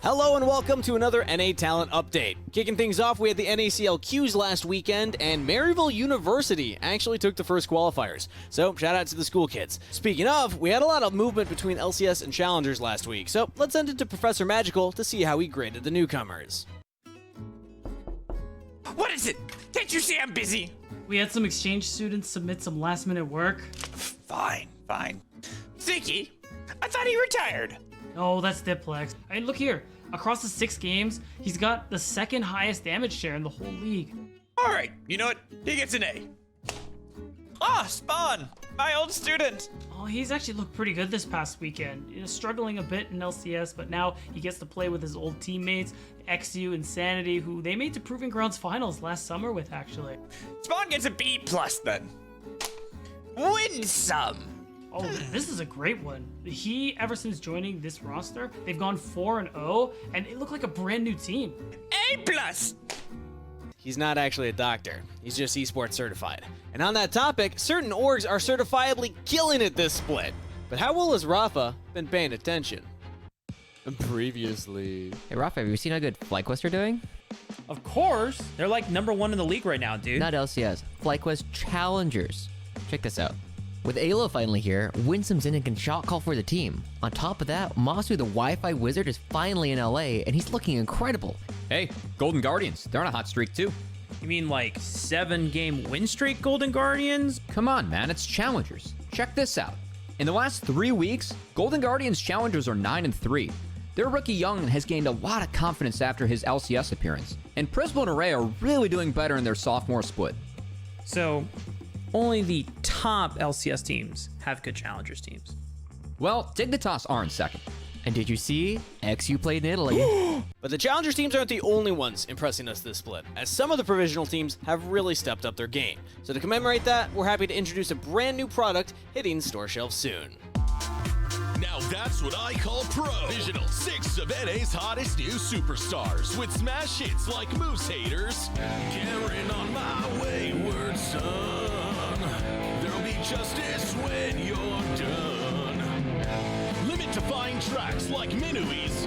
Hello and welcome to another NA Talent Update. Kicking things off, we had the NACLQs last weekend, and Maryville University actually took the first qualifiers. So, shout out to the school kids. Speaking of, we had a lot of movement between LCS and Challengers last week, so let's send it to Professor Magical to see how he graded the newcomers. What is it? Can't you see I'm busy? We had some exchange students submit some last-minute work. Fine. Ziki, I thought he retired. Oh, that's Diplex. I mean, look here. Across the 6 games, he's got the second highest damage share in the whole league. All right, you know what? He gets an A. Ah, Spawn, my old student. Oh, he's actually looked pretty good this past weekend. You know, struggling a bit in LCS, but now he gets to play with his old teammates, XU, Insanity, who they made to Proving Grounds finals last summer with, actually. Spawn gets a B+ then. Win some. Oh, this is a great one. He, ever since joining this roster, they've gone 4-0, and they look like a brand new team. A+. He's not actually a doctor. He's just esports certified. And on that topic, certain orgs are certifiably killing it this split. But how well has Rafa been paying attention? Previously. Hey, Rafa, have you seen how good FlyQuest are doing? Of course. They're like #1 in the league right now, dude. Not LCS, FlyQuest Challengers. Check this out. With Ayla finally here, Winsome's in and can shot call for the team. On top of that, Masu the Wi-Fi wizard is finally in LA, and he's looking incredible. Hey, Golden Guardians, they're on a hot streak too. You mean like 7-game win streak Golden Guardians? Come on, man, it's Challengers. Check this out. In the last 3 weeks, Golden Guardians Challengers are 9-3. Their rookie Young has gained a lot of confidence after his LCS appearance, and Prismo and Array are really doing better in their sophomore split. So, only the top LCS teams have good Challengers teams. Well, Dignitas are in second. And did you see? XU played in Italy. But the Challengers teams aren't the only ones impressing us this split, as some of the provisional teams have really stepped up their game. So to commemorate that, we're happy to introduce a brand new product hitting store shelves soon. Now that's what I call provisional. 6 of NA's hottest new superstars with smash hits like Moose Haters. Carrying on my wayward son. There'll be justice when you're done. Limit-defying tracks like Minui's.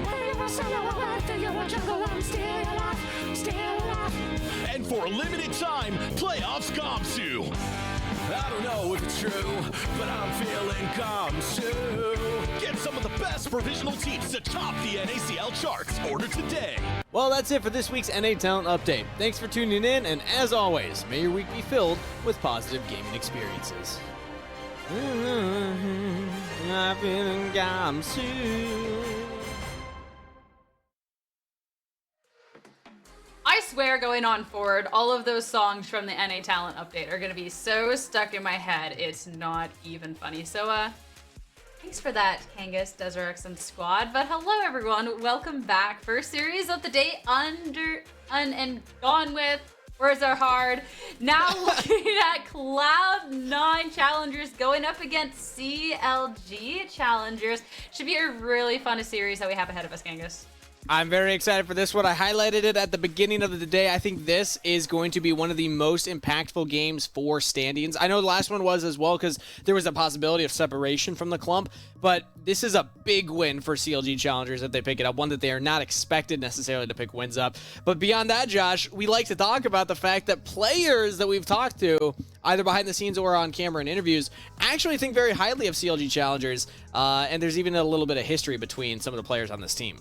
And for a limited time, playoffs Gamsu. I don't know if it's true, but I'm feeling Gamsu. Get some of the best provisional teams to top the NACL charts. Order today. Well, that's it for this week's NA Talent Update. Thanks for tuning in, and as always, may your week be filled with positive gaming experiences. I've been in Gamsu. I swear, going on forward, all of those songs from the NA Talent Update are going to be so stuck in my head, it's not even funny. So, thanks for that, Kangas, Deserex, and Squad. But hello, everyone. Welcome back. First series of the day and gone with. Words are hard. Now looking at Cloud9 Challengers going up against CLG Challengers. Should be a really fun series that we have ahead of us, Kangas. I'm very excited for this one. I highlighted it at the beginning of the day. I think this is going to be one of the most impactful games for standings. I know the last one was as well because there was a possibility of separation from the clump, but this is a big win for CLG Challengers if they pick it up, one that they are not expected necessarily to pick wins up. But beyond that, Josh, we like to talk about the fact that players that we've talked to, either behind the scenes or on camera in interviews, actually think very highly of CLG Challengers, and there's even a little bit of history between some of the players on this team.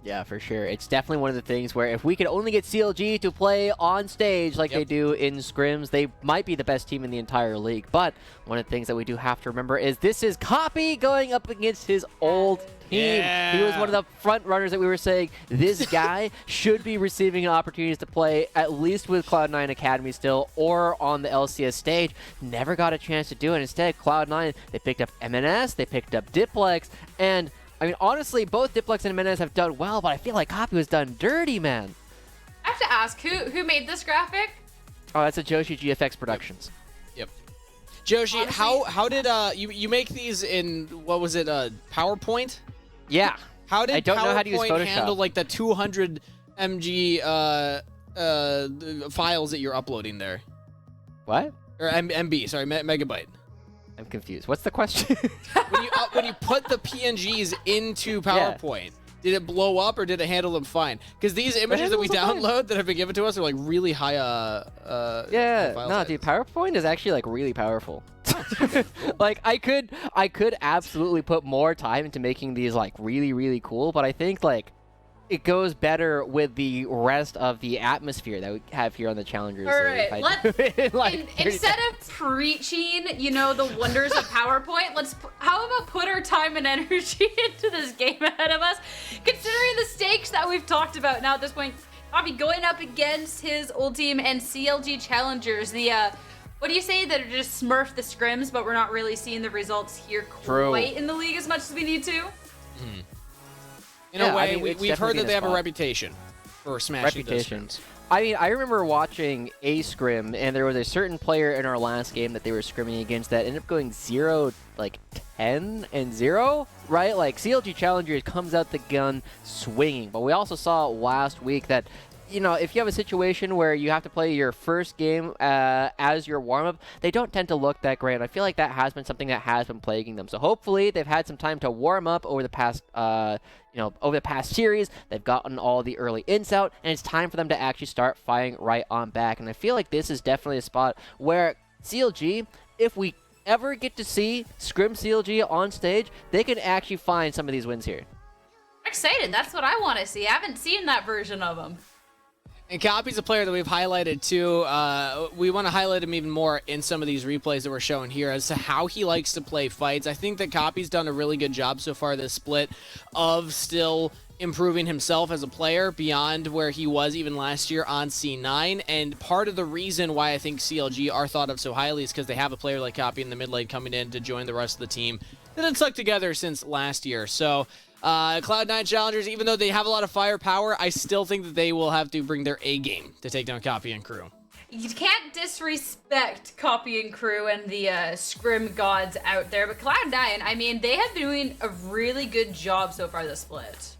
Yeah, for sure. It's definitely one of the things where if we could only get CLG to play on stage like they do in scrims, they might be the best team in the entire league. But one of the things that we do have to remember is this is Copy going up against his old team. Yeah. He was one of the front runners that we were saying this guy should be receiving opportunities to play at least with Cloud9 Academy still or on the LCS stage. Never got a chance to do it. Instead, Cloud9, they picked up MNS, they picked up Diplex, and I mean, honestly, both Diplex and Menez have done well, but I feel like Copy was done dirty, man. I have to ask, who made this graphic? Oh, that's a Joshi GFX Productions. Yep. Joshi, Honestly, how did you make these in, what was it, PowerPoint? Yeah. How did I don't know how to use PowerPoint Photoshop. handle like the 200 MG files that you're uploading there? What? Or MB, sorry, megabyte. I'm confused. What's the question? When you put the PNGs into PowerPoint, Did it blow up or did it handle them fine? Because these images that we download that have been given to us are like really high. Dude, PowerPoint is actually like really powerful. Like I could absolutely put more time into making these like really cool, but I think like it goes better with the rest of the atmosphere that we have here on the Challengers. All right, instead of preaching, the wonders of PowerPoint, how about put our time and energy into this game ahead of us, considering the stakes that we've talked about now at this point. Bobby going up against his old team and CLG Challengers, what do you say that are just smurf the scrims, but we're not really seeing the results here quite in the league as much as we need to? In a way, we've heard that they have a reputation for smashing those scrims. I mean, I remember watching a scrim, and there was a certain player in our last game that they were scrimming against that ended up going 0-10-0, right? Like, CLG Challengers comes out the gun swinging. But we also saw last week that, if you have a situation where you have to play your first game as your warm-up, they don't tend to look that great. And I feel like that has been something that has been plaguing them. So hopefully they've had some time to warm up over the past, over the past series. They've gotten all the early ints out, and it's time for them to actually start firing right on back. And I feel like this is definitely a spot where CLG, if we ever get to see Scrim CLG on stage, they can actually find some of these wins here. I'm excited. That's what I want to see. I haven't seen that version of them. And Copy's a player that we've highlighted too. We want to highlight him even more in some of these replays that we're showing here as to how he likes to play fights. I think that Copy's done a really good job so far this split of still improving himself as a player beyond where he was even last year on C9. And part of the reason why I think CLG are thought of so highly is because they have a player like Copy in the mid lane coming in to join the rest of the team that had stuck together since last year. So Cloud9 Challengers, even though they have a lot of firepower, I still think that they will have to bring their A game to take down Copy and crew. You can't disrespect Copy and crew and the scrim gods out there, but Cloud9, I mean, they have been doing a really good job so far this split.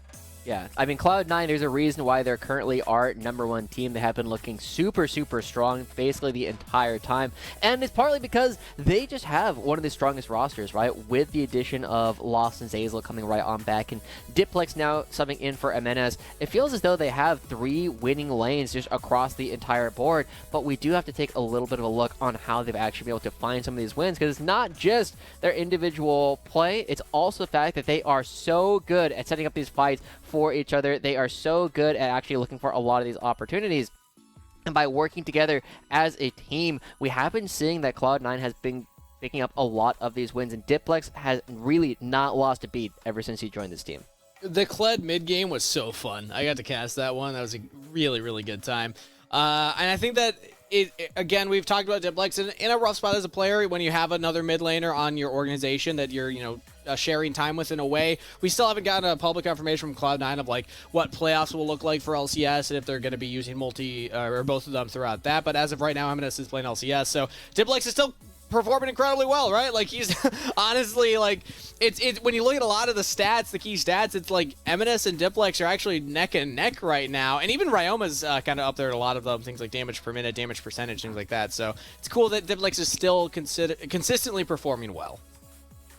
Yeah, I mean, Cloud9, there's a reason why they're currently our #1 team. They have been looking super strong basically the entire time. And it's partly because they just have one of the strongest rosters, right? With the addition of Lost and Zazel coming right on back, and Diplex now subbing in for Jimenez. It feels as though they have 3 winning lanes just across the entire board, but we do have to take a little bit of a look on how they've actually been able to find some of these wins, because it's not just their individual play, it's also the fact that they are so good at setting up these fights for each other. They are so good at actually looking for a lot of these opportunities. And by working together as a team, we have been seeing that Cloud9 has been picking up a lot of these wins, and Diplex has really not lost a beat ever since he joined this team. The Kled mid game was so fun. I got to cast that one. That was a really good time. And I think that again, we've talked about Diplex in a rough spot as a player when you have another mid laner on your organization that you're, sharing time with in a way. We still haven't gotten a public confirmation from Cloud9 of like what playoffs will look like for LCS and if they're going to be using multi or both of them throughout that. But as of right now, Jimenez is playing LCS, so Diplex is still performing incredibly well, right? Like he's honestly like it's when you look at a lot of the stats, the key stats, it's like Jimenez and Diplex are actually neck and neck right now, and even Ryoma's kind of up there at a lot of them, things like damage per minute, damage percentage, things like that. So it's cool that Diplex is still consistently performing well.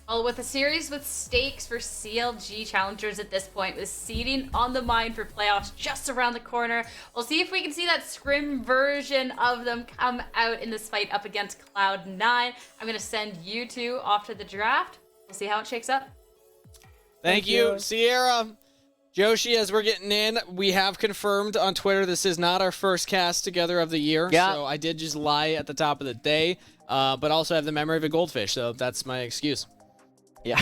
Well, with a series with stakes for CLG Challengers at this point, with seeding on the mind for playoffs just around the corner, we'll see if we can see that scrim version of them come out in this fight up against Cloud9. I'm going to send you two off to the draft. We'll see how it shakes up. Thank you, Sierra. Joshi, as we're getting in, we have confirmed on Twitter this is not our first cast together of the year. Yeah. So I did just lie at the top of the day, but also have the memory of a goldfish, so that's my excuse. Yeah,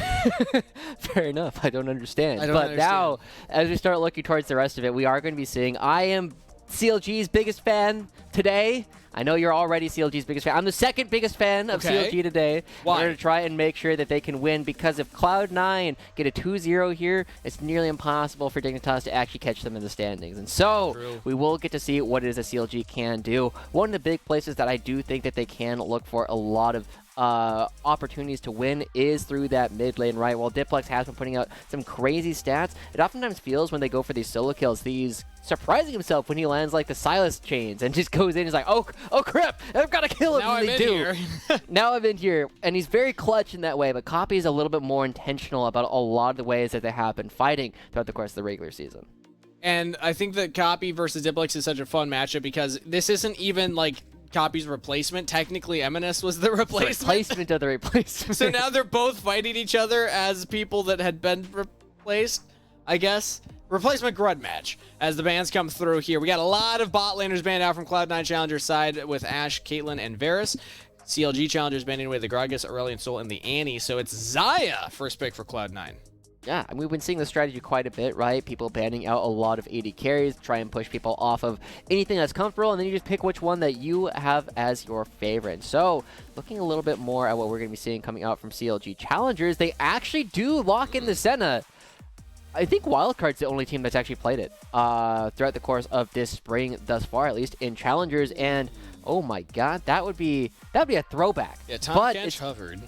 fair enough. I don't understand. But now, as we start looking towards the rest of it, we are going to be seeing, I am CLG's biggest fan today. I know you're already CLG's biggest fan. I'm the second biggest fan of CLG today. Why? We're going to try and make sure that they can win, because if Cloud9 get a 2-0 here, it's nearly impossible for Dignitas to actually catch them in the standings. And so we will get to see what it is that CLG can do. One of the big places that I do think that they can look for a lot of opportunities to win is through that mid lane, right? While Diplex has been putting out some crazy stats, it oftentimes feels when they go for these solo kills, these surprising himself when he lands like the Silas chains and just goes in. He's like, oh crap, I've got to kill him. Now And I'm they in do. here. Now I'm in here, and he's very clutch in that way. But Copy is a little bit more intentional about a lot of the ways that they have been fighting throughout the course of the regular season. And I think that Copy versus Diplex is such a fun matchup because this isn't even like Copy's replacement. Technically, Eminus was the replacement. Replacement of the replacement. So now they're both fighting each other as people that had been replaced, I guess. Replacement Grud match as the bans come through here. We got a lot of bot laners banned out from Cloud9 Challengers side with Ashe, Caitlyn, and Varus. CLG Challengers banning away the Gragas, Aurelion Sol, and the Annie. So it's Xayah first pick for Cloud9. Yeah, and we've been seeing this strategy quite a bit, right? People banning out a lot of AD carries, try and push people off of anything that's comfortable, and then you just pick which one that you have as your favorite. So, looking a little bit more at what we're going to be seeing coming out from CLG Challengers, they actually do lock in the Senna. I think Wildcard's the only team that's actually played it throughout the course of this spring thus far, at least in Challengers, and oh my god, that would be a throwback. Yeah, Tom But Kench hovered.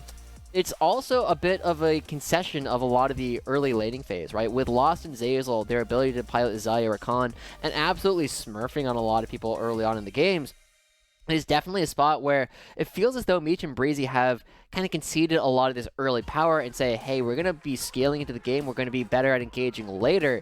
it's also a bit of a concession of a lot of the early laning phase, right? With Lost and Zazel, their ability to pilot Xayah Rakan and absolutely smurfing on a lot of people early on in the games, is definitely a spot where it feels as though Meech and Breezy have kind of conceded a lot of this early power and say, hey, we're going to be scaling into the game, we're going to be better at engaging later,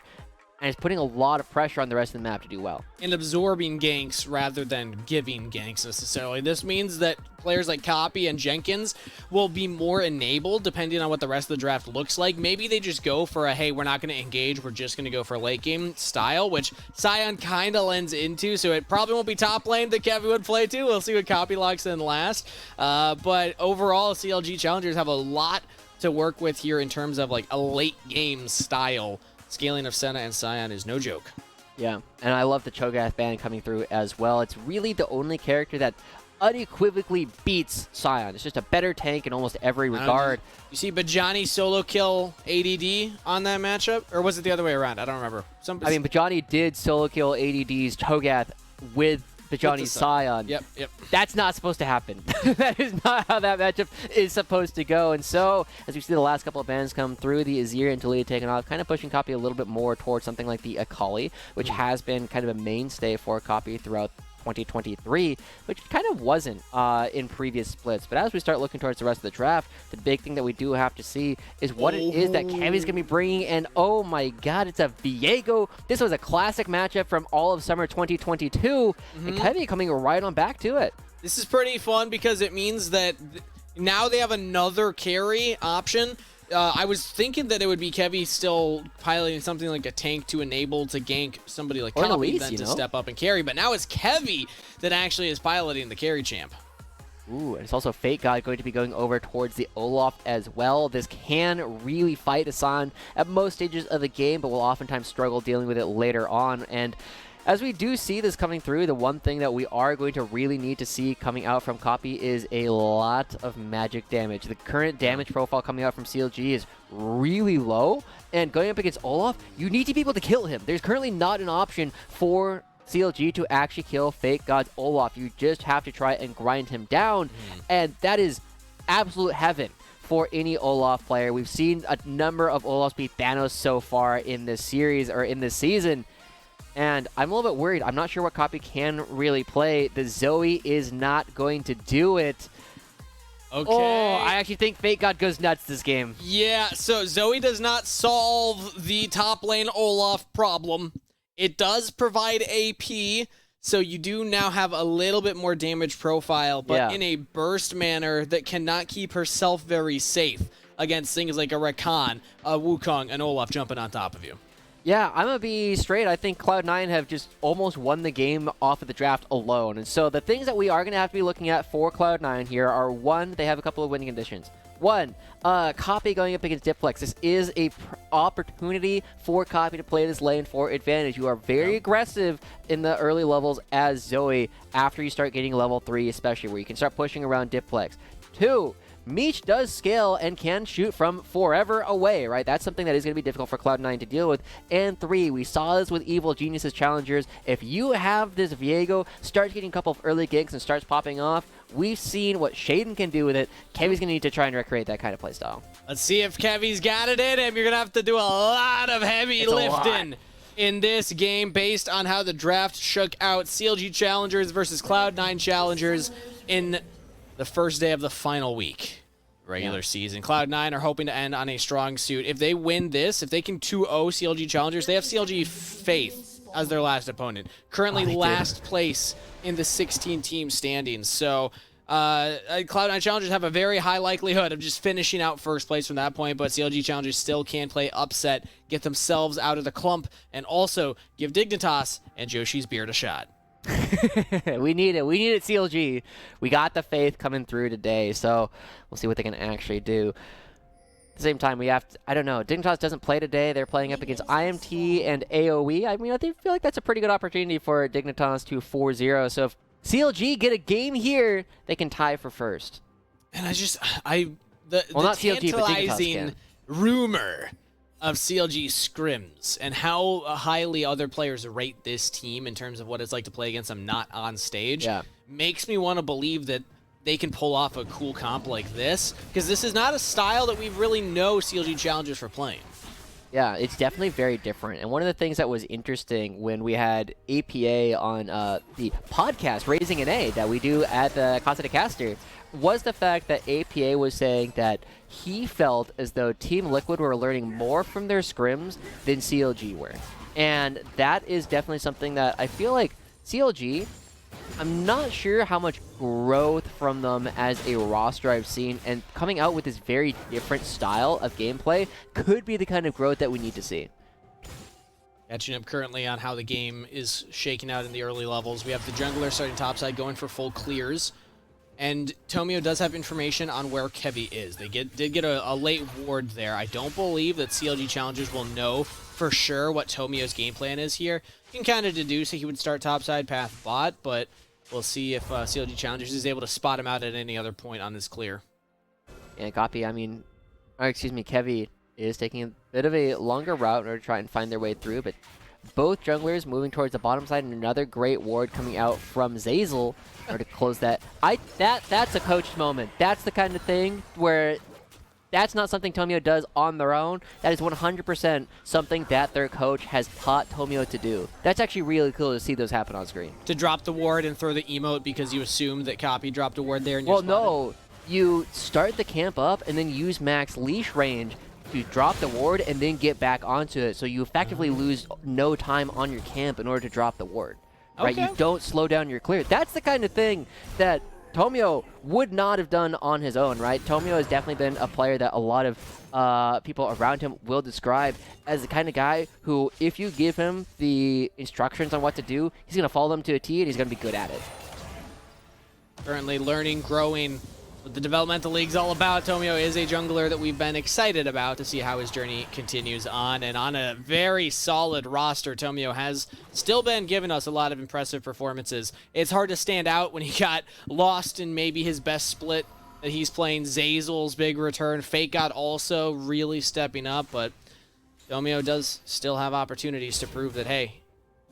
and it's putting a lot of pressure on the rest of the map to do well. And absorbing ganks rather than giving ganks necessarily. This means that players like Copy and Jenkins will be more enabled depending on what the rest of the draft looks like. Maybe they just go for a, hey, we're not going to engage, we're just going to go for a late game style, which Sion kind of lends into, so it probably won't be top lane that Kevin would play to. We'll see what Copy locks in last. But overall, CLG Challengers have a lot to work with here in terms of like a late game style. Scaling of Senna and Sion is no joke. Yeah, and I love the Cho'Gath ban coming through as well. It's really the only character that unequivocally beats Sion. It's just a better tank in almost every regard. You see Bajani solo kill ADD on that matchup? Or was it the other way around? I don't remember. I mean, Bajani did solo kill ADD's Cho'Gath with Bajani's Sion. Yep. That's not supposed to happen. That is not how that matchup is supposed to go. And so, as we see the last couple of bans come through, the Azir and Taliyah taking off, kind of pushing Copy a little bit more towards something like the Akali, which has been kind of a mainstay for Copy throughout 2023, which kind of wasn't in previous splits. But as we start looking towards the rest of the draft, the big thing that we do have to see is what it is that Kevy's going to be bringing. And oh my god, it's a Viego. This was a classic matchup from all of summer 2022, and Kevy coming right on back to it. This is pretty fun because it means that now they have another carry option. I was thinking that it would be Kevy still piloting something like a tank to enable to gank somebody like Or Copy, Elise, then you to know? step up and carry. But now it's Kevy that actually is piloting the carry champ. Ooh, and it's also Fate God going to be going over towards the Olaf as well. This can really fight Asan at most stages of the game, but will oftentimes struggle dealing with it later on. And as we do see this coming through, the one thing that we are going to really need to see coming out from Copy is a lot of magic damage. The current damage profile coming out from CLG is really low, and going up against Olaf, you need to be able to kill him. There's currently not an option for CLG to actually kill Fake God's Olaf. You just have to try and grind him down, and that is absolute heaven for any Olaf player. We've seen a number of Olafs beat Thanos so far in this series, or in this season, and I'm a little bit worried. I'm not sure what Copy can really play. The Zoe is not going to do it. Okay. Oh, I actually think Fate God goes nuts this game. Yeah, so Zoe does not solve the top lane Olaf problem. It does provide AP, so you do now have a little bit more damage profile, but in a burst manner that cannot keep herself very safe against things like a Rakan, a Wukong, and Olaf jumping on top of you. Yeah, I'm going to be straight. I think Cloud9 have just almost won the game off of the draft alone. And so the things that we are going to have to be looking at for Cloud9 here are, one, they have a couple of winning conditions. One, Copy going up against Diplex. This is a opportunity for Copy to play this lane for advantage. You are very aggressive in the early levels as Zoe after you start getting level 3, especially, where you can start pushing around Diplex. Two, Meech does scale and can shoot from forever away, right? That's something that is going to be difficult for Cloud9 to deal with. And 3, we saw this with Evil Geniuses Challengers. If you have this Viego, starts getting a couple of early ganks and starts popping off, We've seen what Shaden can do with it. Kevy's going to need to try and recreate that kind of play style. Let's see if Kevy's got it in him. You're going to have to do a lot of heavy lifting in this game based on how the draft shook out. CLG Challengers versus Cloud9 Challengers in the first day of the final week. Regular season. Cloud9 are hoping to end on a strong suit. If they win this, if they can 2-0 CLG Challengers, they have CLG Faith as their last opponent. Currently last place in the 16-team standings. So Cloud9 Challengers have a very high likelihood of just finishing out first place from that point, but CLG Challengers still can play upset, get themselves out of the clump, and also give Dignitas and Joshi's Beard a shot. We need it. We need it, CLG. We got the Faith coming through today, so we'll see what they can actually do. At the same time, we have to, I don't know, Dignitas doesn't play today. They're playing up against IMT and AOE. I mean, I feel like that's a pretty good opportunity for Dignitas to 4-0. So if CLG get a game here, they can tie for first. And the not CLG, but Dignitas tantalizing can. rumor of CLG scrims and how highly other players rate this team in terms of what it's like to play against them not on stage makes me want to believe that they can pull off a cool comp like this, because this is not a style that we really know CLG Challengers for playing. Yeah, it's definitely very different. And one of the things that was interesting when we had APA on the podcast, Raising an A, that we do at the Casa de Caster, was the fact that APA was saying that he felt as though Team Liquid were learning more from their scrims than CLG were. And that is definitely something that I feel like CLG, I'm not sure how much growth from them as a roster I've seen, and coming out with this very different style of gameplay could be the kind of growth that we need to see. Catching up currently on how the game is shaking out in the early levels. We have the jungler starting topside going for full clears. And Tomio does have information on where Kevy is. They did get a late ward there. I don't believe that CLG Challengers will know for sure what Tomio's game plan is here. You can kind of deduce that he would start topside path bot, but we'll see if CLG Challengers is able to spot him out at any other point on this clear. Yeah, copy. I mean, Kevy is taking a bit of a longer route in order to try and find their way through, but both junglers moving towards the bottom side, and another great ward coming out from Zazel in order to close that. That's a coached moment. That's the kind of thing where that's not something Tomio does on their own. That is 100% something that their coach has taught Tomio to do. That's actually really cool to see those happen on screen. To drop the ward and throw the emote because you assumed that Copy dropped a ward there. And well, no. You start the camp up and then use max leash range to drop the ward and then get back onto it. So you effectively lose no time on your camp in order to drop the ward. Right? You don't slow down your clear. That's the kind of thing that Tomio would not have done on his own, right? Tomio has definitely been a player that a lot of people around him will describe as the kind of guy who, if you give him the instructions on what to do, he's going to follow them to a T and he's going to be good at it. Currently learning, growing, what the developmental league's all about. Tomio is a jungler that we've been excited about to see how his journey continues on. And on a very solid roster, Tomio has still been giving us a lot of impressive performances. It's hard to stand out when he got lost in maybe his best split that he's playing. Zazel's big return. Fake God also really stepping up, but Tomio does still have opportunities to prove that, hey,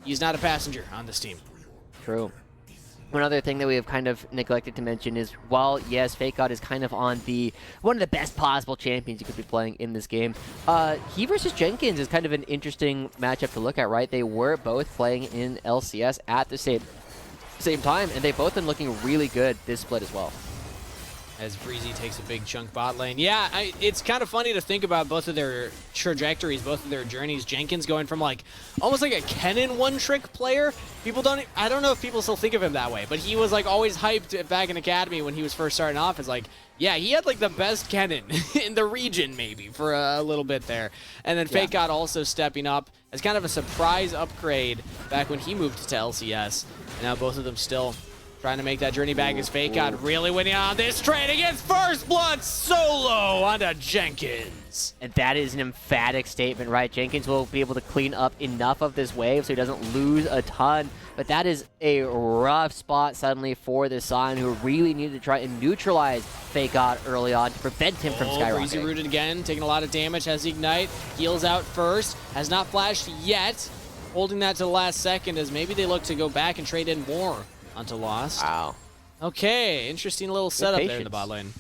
he's not a passenger on this team. True. One other thing that we have kind of neglected to mention is, while, yes, Fake God is kind of on one of the best possible champions you could be playing in this game, he versus Jenkins is kind of an interesting matchup to look at, right? They were both playing in LCS at the same time, and they've both been looking really good this split as well. As Breezy takes a big chunk bot lane. Yeah, it's kind of funny to think about both of their trajectories, both of their journeys. Jenkins going from almost like a Kennen one-trick player. I don't know if people still think of him that way, but he was always hyped back in Academy when he was first starting off. It's yeah, he had the best Kennen in the region maybe for a little bit there. And then Fake God also stepping up as kind of a surprise upgrade back when he moved to LCS. And now both of them still trying to make that journey back as Fake God really winning on this trade against First Blood solo onto Jenkins. And that is an emphatic statement, right? Jenkins will be able to clean up enough of this wave so he doesn't lose a ton. But that is a rough spot suddenly for the Sion, who really needed to try and neutralize Fake God early on to prevent him from skyrocketing. Breezy rooted again, taking a lot of damage, has Ignite, heals out first, has not flashed yet. Holding that to the last second as maybe they look to go back and trade in more onto Lost. Wow. Okay, interesting little setup there in the patience. bot lane.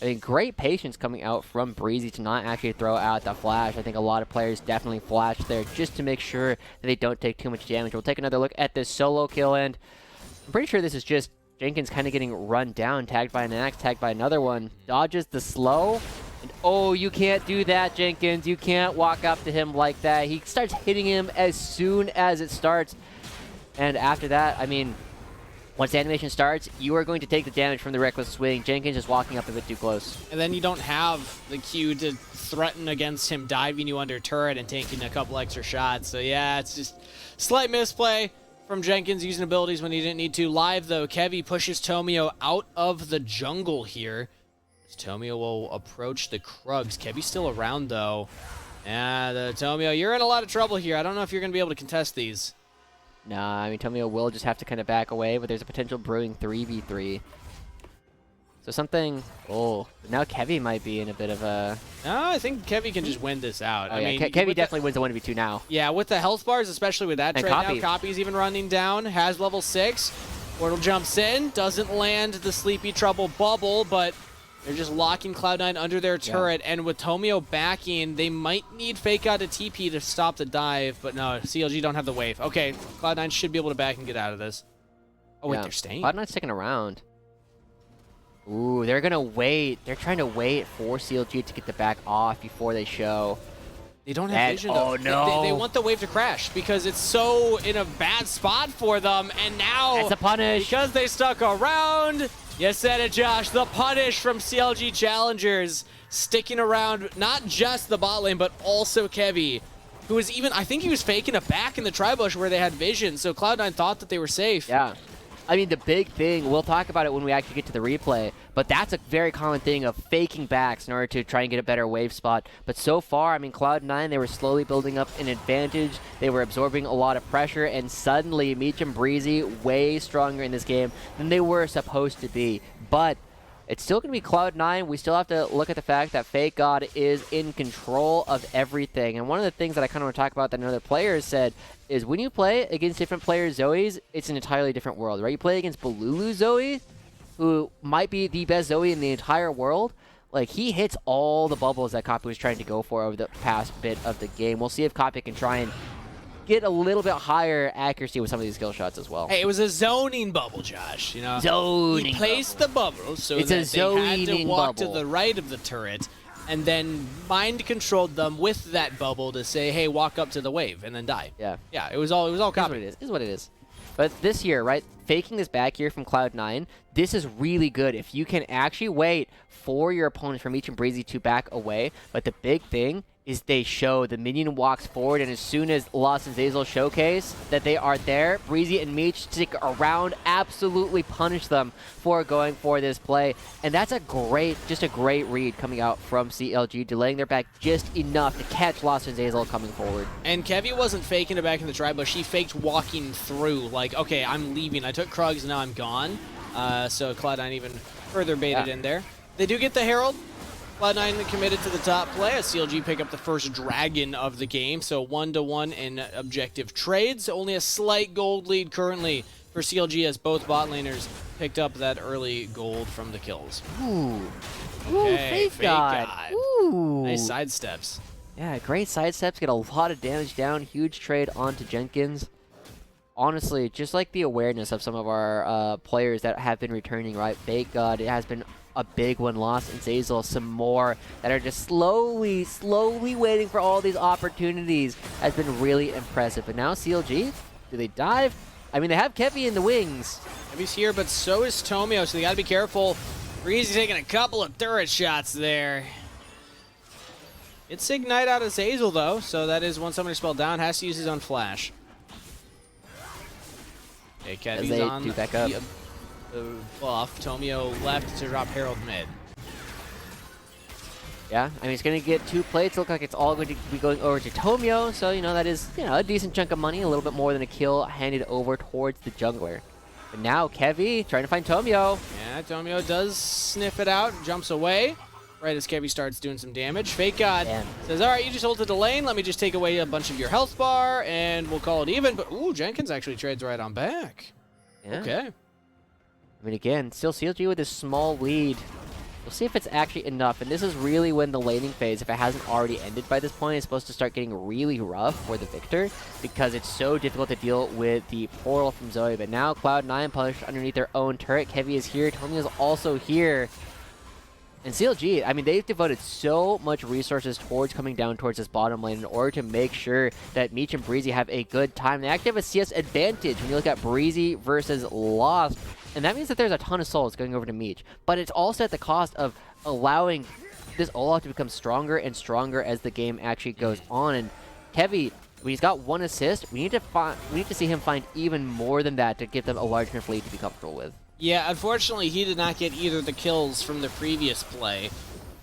I mean, great patience coming out from Breezy to not actually throw out the flash. I think a lot of players definitely flash there just to make sure that they don't take too much damage. We'll take another look at this solo kill, and I'm pretty sure this is just Jenkins kind of getting run down, tagged by an axe, tagged by another one. Dodges the slow, and oh, you can't do that, Jenkins. You can't walk up to him like that. He starts hitting him as soon as it starts, and after that, I mean, once the animation starts, you are going to take the damage from the reckless swing. Jenkins just walking up a bit too close. And then you don't have the Q to threaten against him diving you under turret and taking a couple extra shots. So yeah, it's just slight misplay from Jenkins using abilities when he didn't need to. Live though, Kevy pushes Tomio out of the jungle here. Tomio will approach the Krugs. Kevy's still around though. Yeah, Tomio, you're in a lot of trouble here. I don't know if you're going to be able to contest these. Nah, I mean, Tomio will just have to kind of back away, but there's a potential brewing 3v3. So something... Oh, now Kevy might be in a bit of a... No, I think Kevy can just win this out. Oh, I yeah, mean, Kevy definitely wins the 1v2 now. Yeah, with the health bars, especially with that And trade Copy. now, Copy's even running down, has level 6. Portal jumps in, doesn't land the Sleepy Trouble bubble, but they're just locking Cloud9 under their turret, and with Tomio backing, they might need Fake Out to TP to stop the dive, but no, CLG don't have the wave. Okay, Cloud9 should be able to back and get out of this. Oh, wait, Yeah. they're staying? Cloud9's sticking around. Ooh, they're going to wait. They're trying to wait for CLG to get the back off before they show. They don't have vision. Oh, no. They want the wave to crash because it's so in a bad spot for them, and now... That's a punish. Because they stuck around... You said it, Josh. The punish from CLG Challengers sticking around not just the bot lane, but also Kevy, who was even, I think he was faking a back in the tri-bush where they had vision, so Cloud9 thought that they were safe. Yeah. I mean, the big thing, we'll talk about it when we actually get to the replay, but that's a very common thing of faking backs in order to try and get a better wave spot. But so far, I mean, Cloud9, they were slowly building up an advantage. They were absorbing a lot of pressure, and suddenly, Meech and Breezy way stronger in this game than they were supposed to be. But it's still going to be Cloud9. We still have to look at the fact that Fake God is in control of everything. And one of the things that I kind of want to talk about that another player said is when you play against different players' Zoes, it's an entirely different world, right? You play against Balulu Zoe, who might be the best Zoe in the entire world. Like, he hits all the bubbles that Copy was trying to go for over the past bit of the game. We'll see if Copy can try and get a little bit higher accuracy with some of these skill shots as well. Hey, it was a zoning bubble, Josh. You know, Zoning he placed the bubble so It's that a they had to zoning walk bubble. to the right of the turret, and then mind controlled them with that bubble to say, "Hey, walk up to the wave," and then die. Yeah. Yeah, it was all Is what Copy. it is. Is what it is. But this year, right, faking this back here from Cloud9, this is really good. If you can actually wait for your opponents from Meech and Breezy to back away, but the big thing is they show the minion walks forward, and as soon as Lost and Zazel showcase that they are there, Breezy and Meech stick around, absolutely punish them for going for this play. And that's a great, just a great read coming out from CLG, delaying their back just enough to catch Lost and Zazel coming forward. And Kevy wasn't faking it back in the tri-bush. He faked walking through, like, okay, I'm leaving. I took Krugs, now I'm gone. So Cloud9 even further baited in there. They do get the Herald. Cloud9 committed to the top play as CLG pick up the first dragon of the game. So 1-1 in objective trades. Only a slight gold lead currently for CLG as both bot laners picked up that early gold from the kills. Ooh. Okay, Fake God. Ooh. Nice sidesteps. Yeah, great sidesteps, get a lot of damage down, huge trade onto Jenkins. Honestly, just like the awareness of some of our players that have been returning, right? Fake God, it has been a big one. Lost and Zazel, some more that are just slowly waiting for all these opportunities has been really impressive. But now CLG, do they dive? I mean, they have Kevy in the wings. Kevy's here, but so is Tomio, so they gotta be careful. Breezy taking a couple of turret shots there. It's Ignite out of Zazel, though, so that is one summoner spell down. Has to use his own flash. Okay, Kevy's they on do back up. the buff. Tomio left to drop Herald mid. Yeah, I mean, it's going to get 2 plates. Look like it's all going to be going over to Tomio. So, you know, that is, you know, a decent chunk of money, a little bit more than a kill handed over towards the jungler. But now Kevy trying to find Tomio. Yeah, Tomio does sniff it out, jumps away. Right as Kevy starts doing some damage. Fake God says, all right, you just hold to the lane. Let me just take away a bunch of your health bar, and we'll call it even. But, ooh, Jenkins actually trades right on back. Yeah. Okay. I mean, again, still CLG with this small lead. We'll see if it's actually enough, and this is really when the laning phase, if it hasn't already ended by this point, is supposed to start getting really rough for the Victor, because it's so difficult to deal with the portal from Zoe. But now Cloud9 pushed underneath their own turret. Kevi is here, Tomi is also here. And CLG, I mean, they've devoted so much resources towards coming down towards this bottom lane in order to make sure that Meech and Breezy have a good time. They actually have a CS advantage when you look at Breezy versus Lost. And that means that there's a ton of souls going over to Meech. But it's also at the cost of allowing this Olaf to become stronger and stronger as the game actually goes on. And Kevi, when he's got 1 assist, we need to see him find even more than that to give them a large enough lead to be comfortable with. Yeah, unfortunately, he did not get either of the kills from the previous play.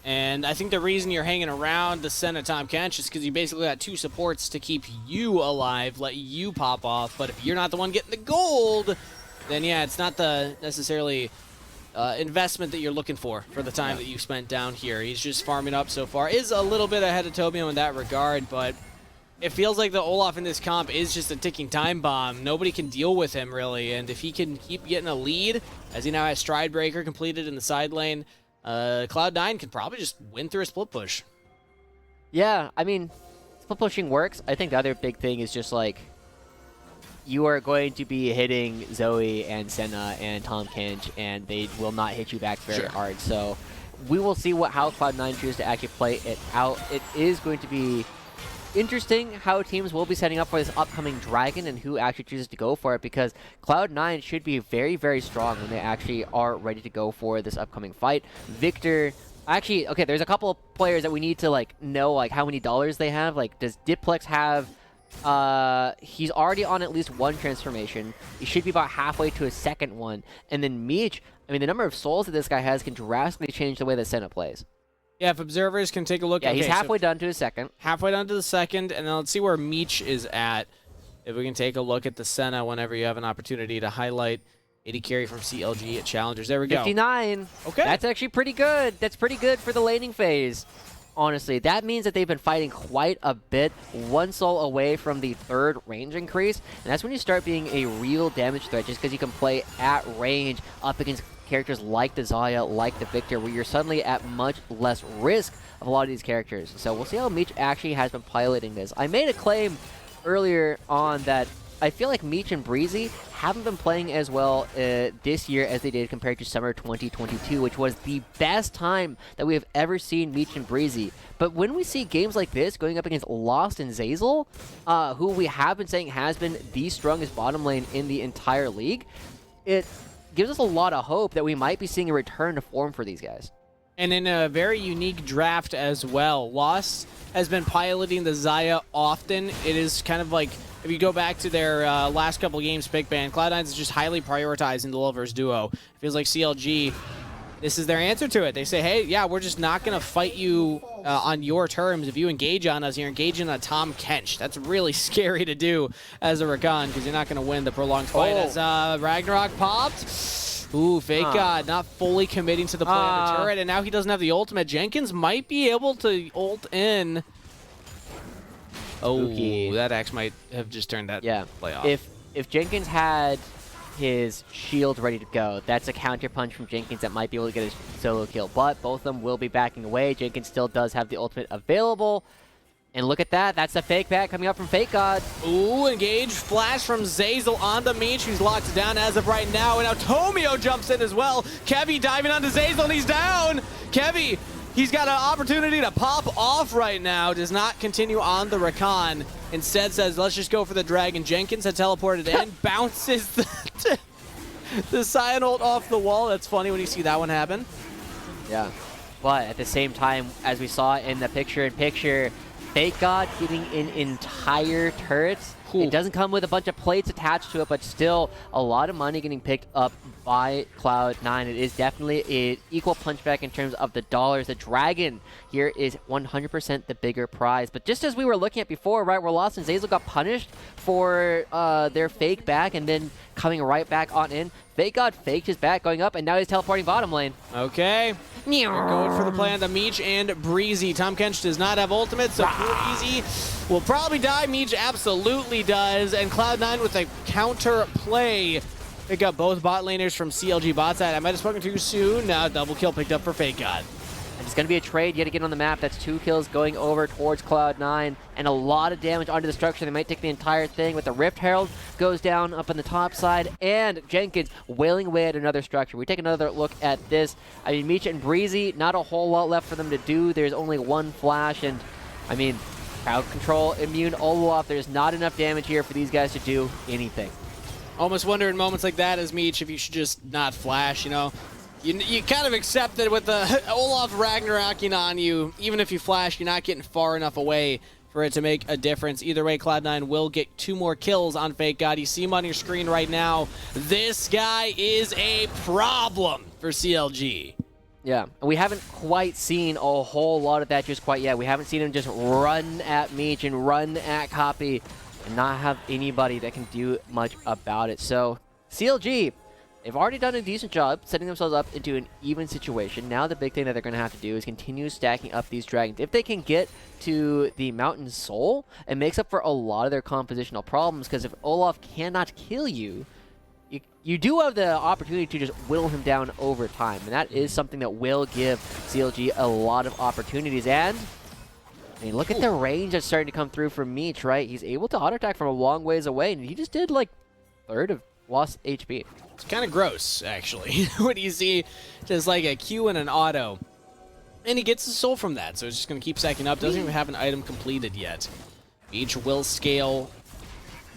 And I think the reason you're hanging around the Senna Tom Kench is because you basically got 2 supports to keep you alive, let you pop off. But if you're not the one getting the gold, then yeah, it's not the necessarily investment that you're looking for the time that you spent down here. He's just farming up so far. Is a little bit ahead of Tobio in that regard, but it feels like the Olaf in this comp is just a ticking time bomb. Nobody can deal with him, really, and if he can keep getting a lead, as he now has Stride Breaker completed in the side lane, Cloud9 can probably just win through a split push. Yeah, I mean, split pushing works. I think the other big thing is just, like, you are going to be hitting Zoe and Senna and Tom Kench, and they will not hit you back very hard. So we will see how Cloud9 chooses to actually play it out. It is going to be interesting how teams will be setting up for this upcoming Dragon and who actually chooses to go for it, because Cloud9 should be very, very strong when they actually are ready to go for this upcoming fight. Victor, actually, okay, there's a couple of players that we need to, like, know, like, how many dollars they have. Like, does Diplex have... he's already on at least 1 transformation. He should be about halfway to a second one. And then Meech, I mean, the number of souls that this guy has can drastically change the way that Senna plays. Yeah, if observers can take a look. Yeah, okay, he's halfway done to his second. Halfway done to the second, and then let's see where Meech is at. If we can take a look at the Senna whenever you have an opportunity to highlight 80 carry from CLG at Challengers. There we go. 59. Okay. That's actually pretty good. That's pretty good for the laning phase. Honestly, that means that they've been fighting quite a bit, 1 soul away from the 3rd range increase, and that's when you start being a real damage threat, just because you can play at range up against characters like the Xayah, like the Victor, where you're suddenly at much less risk of a lot of these characters. So we'll see how Meech actually has been piloting this. I made a claim earlier on that I feel like Meech and Breezy haven't been playing as well this year as they did compared to summer 2022, which was the best time that we have ever seen Meech and Breezy. But when we see games like this going up against Lost and Zeyzal, who we have been saying has been the strongest bottom lane in the entire league, it gives us a lot of hope that we might be seeing a return to form for these guys. And in a very unique draft as well. Lost has been piloting the Xayah often. It is kind of like, if you go back to their last couple games, Big Band, Cloud9 is just highly prioritizing the Lovers duo. It feels like CLG, this is their answer to it. They say, hey, yeah, we're just not going to fight you on your terms. If you engage on us, you're engaging on Tom Kench. That's really scary to do as a Rakan, because you're not going to win the prolonged fight. As Ragnarok popped. Ooh, Fake God not fully committing to the play on the turret, and now he doesn't have the ultimate. Jenkins might be able to ult in. Oh, that axe might have just turned that play off. If Jenkins had his shield ready to go, that's a counter punch from Jenkins that might be able to get a solo kill. But both of them will be backing away. Jenkins still does have the ultimate available. And look at that. That's a fake back coming up from Fake God. Ooh, engage flash from Zeyzal onto Meech, who's locked down as of right now. And now Tomio jumps in as well. Kevi diving onto Zeyzal, and he's down. Kevi, he's got an opportunity to pop off right now. Does not continue on the Rakan. Instead says, let's just go for the Dragon. Jenkins had teleported in, bounces the Sion ult off the wall. That's funny when you see that one happen. Yeah. But at the same time, as we saw in the picture-in-picture, Fake God getting an entire turret. Cool. It doesn't come with a bunch of plates attached to it, but still a lot of money getting picked up by Cloud9. It is definitely an equal punchback in terms of the dollars. The Dragon here is 100% the bigger prize. But just as we were looking at before, right, where Lost and Zeyzal got punished for their fake back and then coming right back on in, Fake God faked his back going up, and now he's teleporting bottom lane. Okay. They're going for the play on the Meech and Breezy. Tom Kench does not have ultimate, so Breezy will probably die. Meech absolutely does. And Cloud9 with a counter play Pick up both bot laners from CLG bot side. I might have spoken too soon. Now double kill picked up for Fake God. And it's going to be a trade yet again on the map. That's 2 kills going over towards Cloud9 and a lot of damage onto the structure. They might take the entire thing, with the Rift Herald goes down up on the top side, and Jenkins wailing away at another structure. We take another look at this. I mean, Meech and Breezy, not a whole lot left for them to do. There's only one flash, and I mean, crowd control, immune, Olaf. There's not enough damage here for these guys to do anything. Almost wonder in moments like that as Meech if you should just not flash, you know. You kind of accept that with the Olaf Ragnaroking on you, even if you flash, you're not getting far enough away for it to make a difference. Either way, Cloud9 will get 2 more kills on Fake God. You see him on your screen right now. This guy is a problem for CLG. Yeah, and we haven't quite seen a whole lot of that just quite yet. We haven't seen him just run at Meech and run at Copy and not have anybody that can do much about it. So, CLG, they've already done a decent job setting themselves up into an even situation. Now the big thing that they're going to have to do is continue stacking up these dragons. If they can get to the Mountain Soul, it makes up for a lot of their compositional problems, because if Olaf cannot kill you, you do have the opportunity to just whittle him down over time, and that is something that will give CLG a lot of opportunities. And I mean, look at the range that's starting to come through from Meech, right? He's able to auto-attack from a long ways away, and he just did like third of lost HP. It's kind of gross, actually, when you see just like a Q and an auto. And he gets the soul from that, so it's just going to keep stacking up. Doesn't even have an item completed yet. Meech will scale.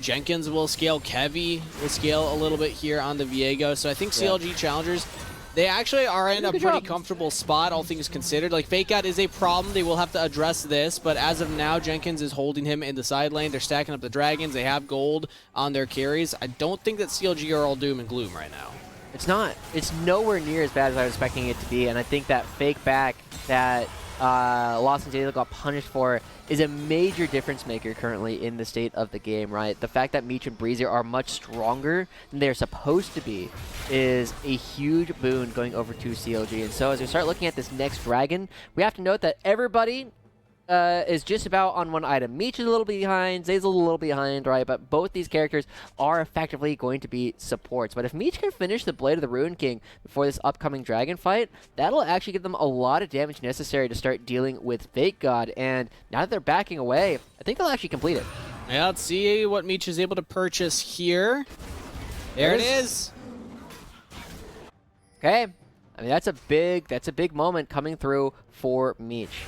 Jenkins will scale. Kevy will scale a little bit here on the Viego. So I think CLG Challengers, they actually are in a pretty comfortable spot, all things considered. Like, Fake God is a problem. They will have to address this. But as of now, Jenkins is holding him in the side lane. They're stacking up the dragons. They have gold on their carries. I don't think that CLG are all doom and gloom right now. It's not. It's nowhere near as bad as I was expecting it to be. And I think that fake back that Lost and Zayla got punished for is a major difference maker currently in the state of the game, right? The fact that Meech and Breezy are much stronger than they're supposed to be is a huge boon going over to CLG. And so as we start looking at this next dragon, we have to note that everybody is just about on one item. Meech is a little behind, Zay's a little behind, right? But both these characters are effectively going to be supports. But if Meech can finish the Blade of the Ruin King before this upcoming dragon fight, that'll actually give them a lot of damage necessary to start dealing with Fake God. And now that they're backing away, I think they'll actually complete it. Yeah, let's see what Meech is able to purchase here. There it is. Okay. I mean, that's a big moment coming through for Meech.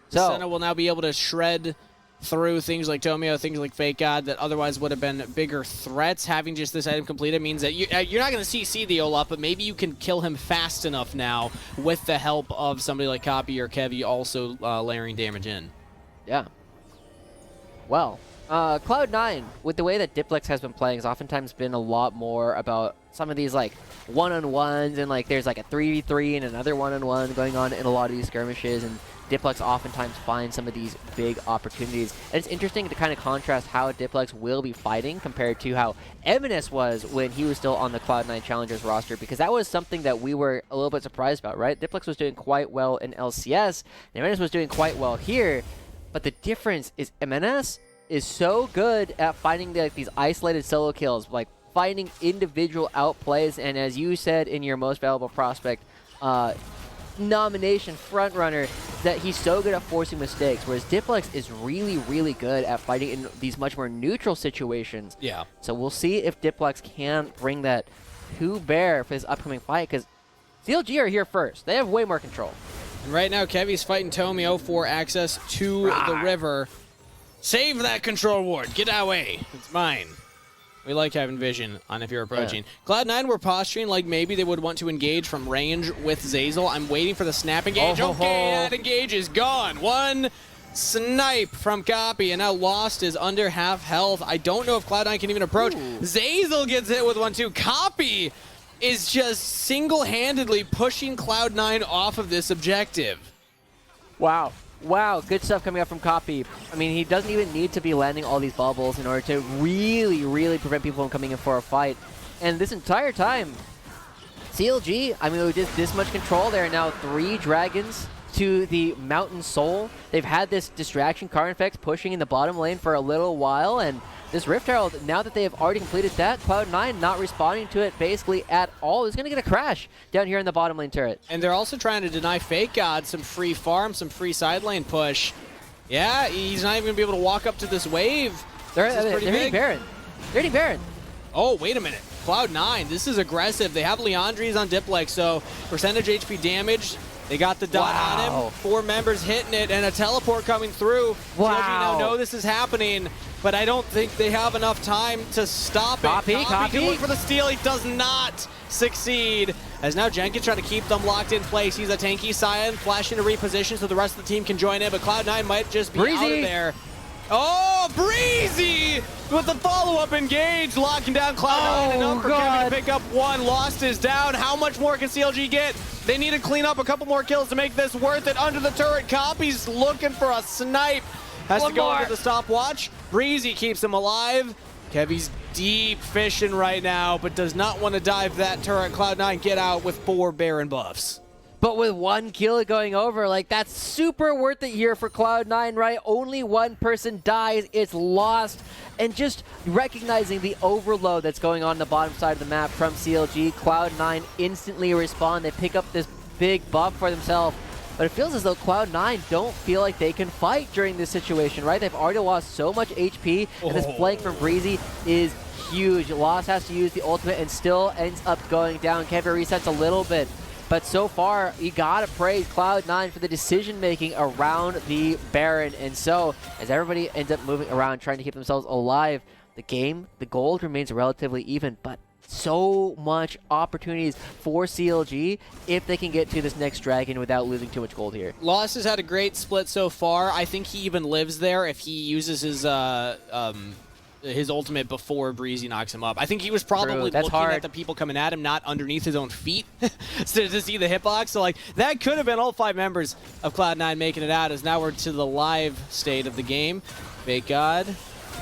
So Senna will now be able to shred through things like Tomio, things like Fake God that otherwise would have been bigger threats. Having just this item completed means that you're not going to CC the Olaf, but maybe you can kill him fast enough now with the help of somebody like Copy or Kevy also layering damage in. Yeah. Well, Cloud9, with the way that Diplex has been playing, has oftentimes been a lot more about some of these like one-on-ones, and like there's like a 3v3 and another one-on-one going on in a lot of these skirmishes, and Diplex oftentimes finds some of these big opportunities. And it's interesting to kind of contrast how Diplex will be fighting compared to how Eminus was when he was still on the Cloud9 Challengers roster, because that was something that we were a little bit surprised about, right? Diplex was doing quite well in LCS, and Eminus was doing quite well here, but the difference is Eminus is so good at finding these isolated solo kills, like finding individual outplays, and as you said in your most valuable prospect nomination frontrunner, that he's so good at forcing mistakes, whereas Diplex is really, really good at fighting in these much more neutral situations. Yeah. So we'll see if Diplex can bring that to bear for this upcoming fight, because CLG are here first. They have way more control. And right now, Kevy's fighting Tomio for access to the river. Save that control ward. Get away. It's mine. We like having vision on if you're approaching. Yeah. Cloud9 were posturing like maybe they would want to engage from range with Zeyzal. I'm waiting for the snap engage. Okay, that engage is gone. One snipe from Copy, and now Lost is under half health. I don't know if Cloud9 can even approach. Zeyzal gets hit with one too. Copy is just single-handedly pushing Cloud9 off of this objective. Wow. Wow, good stuff coming up from Copy. I mean, he doesn't even need to be landing all these bubbles in order to really, really prevent people from coming in for a fight. And this entire time, CLG, I mean, with just this much control there, now 3 dragons to the Mountain Soul. They've had this distraction card effect pushing in the bottom lane for a little while, and this Rift Herald, now that they have already completed that, Cloud9 not responding to it basically at all, is going to get a crash down here in the bottom lane turret. And they're also trying to deny Fake God some free farm, some free side lane push. Yeah, he's not even going to be able to walk up to this wave. They're hitting Baron. They're hitting Baron. Oh, wait a minute. Cloud9, this is aggressive. They have Leandres on Diplex, so percentage HP damage. They got the dot on him. 4 members hitting it, and a teleport coming through. Wow. CLG now know this is happening, but I don't think they have enough time to stop it. Copy. Can look for the steal. He does not succeed. As now Jenkins trying to keep them locked in place. He's a tanky Scion, flashing to reposition so the rest of the team can join in, but Cloud9 might just be out of there. Oh, Breezy with the follow-up engage, locking down Cloud9 and uppercut to pick up 1. Lost is down. How much more can CLG get? They need to clean up a couple more kills to make this worth it. Under the turret, Copy's looking for a snipe. Has to go into the stopwatch. Breezy keeps him alive. Kevy's deep fishing right now, but does not want to dive that turret. Cloud9 get out with 4 Baron buffs. But with 1 kill going over, like, that's super worth it here for Cloud9, right? Only 1 person dies, it's lost. And just recognizing the overload that's going on the bottom side of the map from CLG, Cloud9 instantly respond. They pick up this big buff for themselves. But it feels as though Cloud9 don't feel like they can fight during this situation, right? They've already lost so much HP, and this flank from Breezy is huge. Lost has to use the ultimate and still ends up going down. Kevin resets a little bit. But so far, you gotta praise Cloud9 for the decision-making around the Baron. And so, as everybody ends up moving around, trying to keep themselves alive, the gold remains relatively even, but so much opportunities for CLG if they can get to this next dragon without losing too much gold here. Lost has had a great split so far. I think he even lives there if he uses his ultimate before Breezy knocks him up. I think he was probably looking at the people coming at him, not underneath his own feet to see the hitbox. So, like, that could have been all 5 members of Cloud9 making it out, as now we're to the live state of the game. Fake God,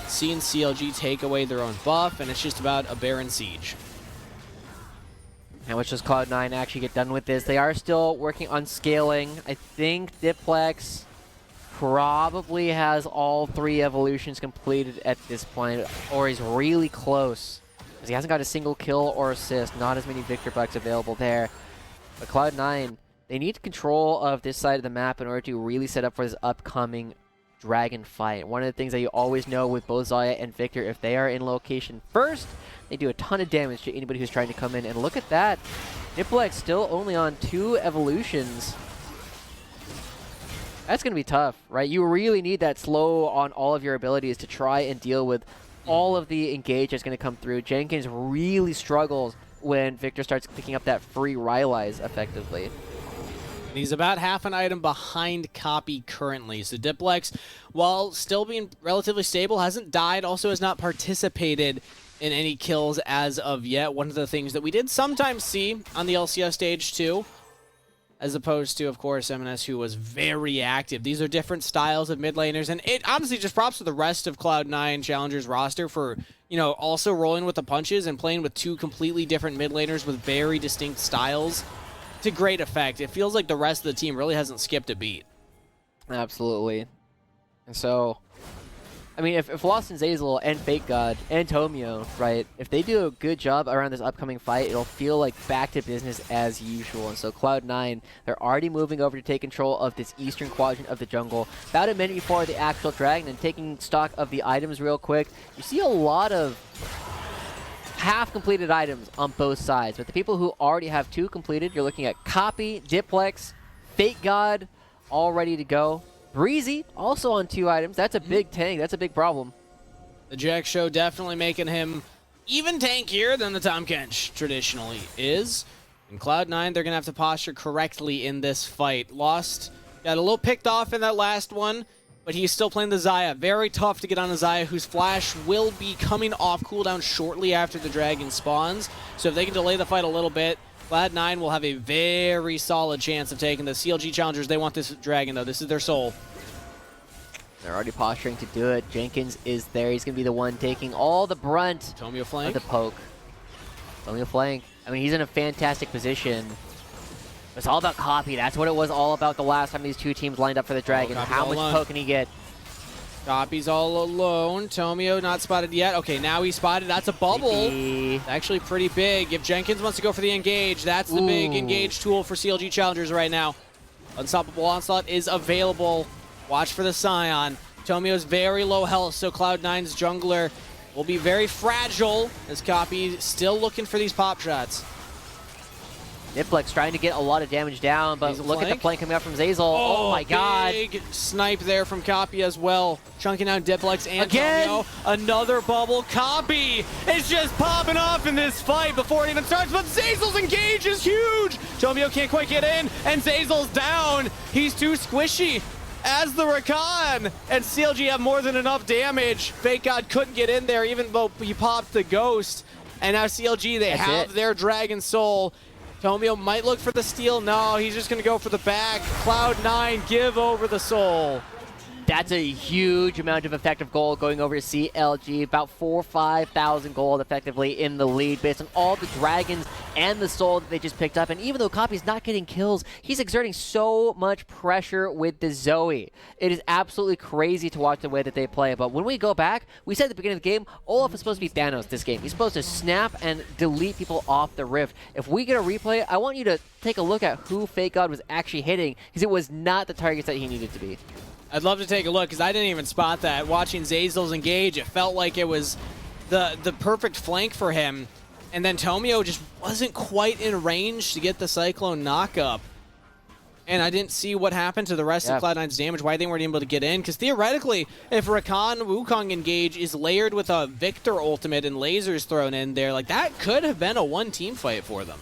seeing CLG take away their own buff, and it's just about a Baron siege. How much does Cloud9 actually get done with this? They are still working on scaling. I think Diplex probably has all 3 evolutions completed at this point, or he's really close, because he hasn't got a single kill or assist. Not as many Victor bucks available there. But Cloud9, they need control of this side of the map in order to really set up for this upcoming dragon fight. One of the things that you always know with both Xayah and Victor, if they are in location first, they do a ton of damage to anybody who's trying to come in. And look at that, Diplex still only on 2 evolutions. That's going to be tough, right? You really need that slow on all of your abilities to try and deal with all of the engage that's going to come through. Jenkins really struggles when Victor starts picking up that free Rylai's effectively. And he's about half an item behind Copy currently. So Diplex, while still being relatively stable, hasn't died, also has not participated in any kills as of yet. One of the things that we did sometimes see on the LCS stage too, as opposed to, of course, M&S, who was very active. These are different styles of mid laners, and it honestly just props to the rest of Cloud9 Challengers roster for, you know, also rolling with the punches and playing with 2 completely different mid laners with very distinct styles to great effect. It feels like the rest of the team really hasn't skipped a beat. Absolutely. And so, I mean, if Lost and Zeyzal and Fake God and Tomio, right, if they do a good job around this upcoming fight, it'll feel like back to business as usual. And so Cloud9, they're already moving over to take control of this eastern quadrant of the jungle. About a minute before the actual dragon, and taking stock of the items real quick, you see a lot of half-completed items on both sides. But the people who already have 2 completed, you're looking at Copy, Diplex, Fake God, all ready to go. Breezy, also on 2 items. That's a big tank. That's a big problem. The Jack Show definitely making him even tankier than the Tahm Kench traditionally is. In Cloud9, they're going to have to posture correctly in this fight. Lost got a little picked off in that last one, but he's still playing the Xayah. Very tough to get on a Xayah, whose flash will be coming off cooldown shortly after the dragon spawns. So if they can delay the fight a little bit, Cloud9 will have a very solid chance of taking the CLG Challengers. They want this dragon, though. This is their soul. They're already posturing to do it. Jenkins is there. He's going to be the one taking all the brunt Tomio flank. of the poke. Tomio flank. I mean, he's in a fantastic position. It's all about copy. That's what it was all about the last time these two teams lined up for the Dragon. Copy's How all much alone. poke can he get? Copy's all alone. Tomio not spotted yet. Okay, now he's spotted. That's a bubble. Maybe. Actually pretty big. If Jenkins wants to go for the engage, that's the big engage tool for CLG Challengers right now. Unstoppable Onslaught is available. Watch for the Scion. Tomio's very low health, so Cloud9's jungler will be very fragile as Copy still looking for these pop shots. Niplex trying to get a lot of damage down, but Hazel look at the flank. flank coming out from Zazel. Oh my god. Big snipe there from Copy as well. Chunking out Diplex and Again? Tomio. Another bubble. Copy is just popping off in this fight before it even starts, but Zazel's engage is huge. Tomio can't quite get in, and Zazel's down. He's too squishy. As the Rakan and CLG have more than enough damage. Fake God couldn't get in there even though he popped the Ghost. And now CLG, they have their Dragon Soul. Tomio might look for the steal. No, he's just going to go for the back. Cloud9 give over the soul. That's a huge amount of effective gold going over to CLG. About 4,000 or 5,000 gold effectively in the lead based on all the dragons and the soul that they just picked up. And even though Copy's not getting kills, he's exerting so much pressure with the Zoe. It is absolutely crazy to watch the way that they play. But when we go back, we said at the beginning of the game, Olaf is supposed to be Thanos this game. He's supposed to snap and delete people off the rift. If we get a replay, I want you to take a look at who Fake God was actually hitting, because it was not the targets that he needed to be. I'd love to take a look because I didn't even spot that. Watching Zazel's engage, it felt like it was the perfect flank for him. And then Tomio just wasn't quite in range to get the Cyclone knockup. And I didn't see what happened to the rest of Cloud9's damage, why they weren't able to get in. Because theoretically, if Rakan Wukong engage is layered with a Victor ultimate and lasers thrown in there, like that could have been a one-team fight for them.